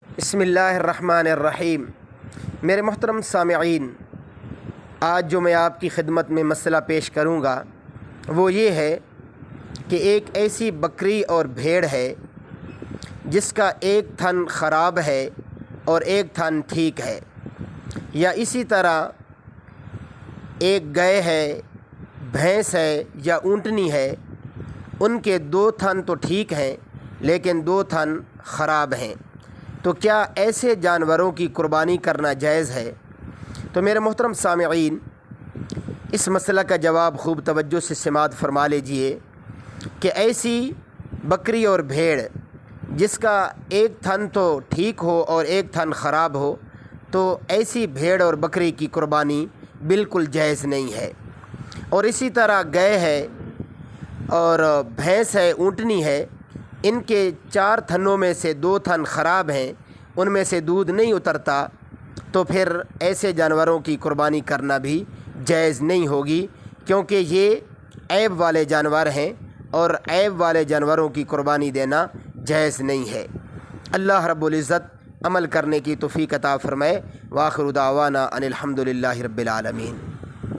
بسم اللہ الرحمن الرحیم۔ میرے محترم سامعین، آج جو میں آپ کی خدمت میں مسئلہ پیش کروں گا وہ یہ ہے کہ ایک ایسی بکری اور بھیڑ ہے جس کا ایک تھن خراب ہے اور ایک تھن ٹھیک ہے، یا اسی طرح ایک گائے ہے، بھینس ہے یا اونٹنی ہے، ان کے دو تھن تو ٹھیک ہیں لیکن دو تھن خراب ہیں، تو کیا ایسے جانوروں کی قربانی کرنا جائز ہے؟ تو میرے محترم سامعین، اس مسئلہ کا جواب خوب توجہ سے سماعت فرما لیجئے کہ ایسی بکری اور بھیڑ جس کا ایک تھن تو ٹھیک ہو اور ایک تھن خراب ہو، تو ایسی بھیڑ اور بکری کی قربانی بالکل جائز نہیں ہے۔ اور اسی طرح گائے ہے اور بھینس ہے، اونٹنی ہے، ان کے چار تھنوں میں سے دو تھن خراب ہیں، ان میں سے دودھ نہیں اترتا، تو پھر ایسے جانوروں کی قربانی کرنا بھی جائز نہیں ہوگی، کیونکہ یہ عیب والے جانور ہیں اور عیب والے جانوروں کی قربانی دینا جائز نہیں ہے۔ اللہ رب العزت عمل کرنے کی توفیق عطا فرمائے۔ وآخر دعوانا ان الحمد للہ رب العالمین۔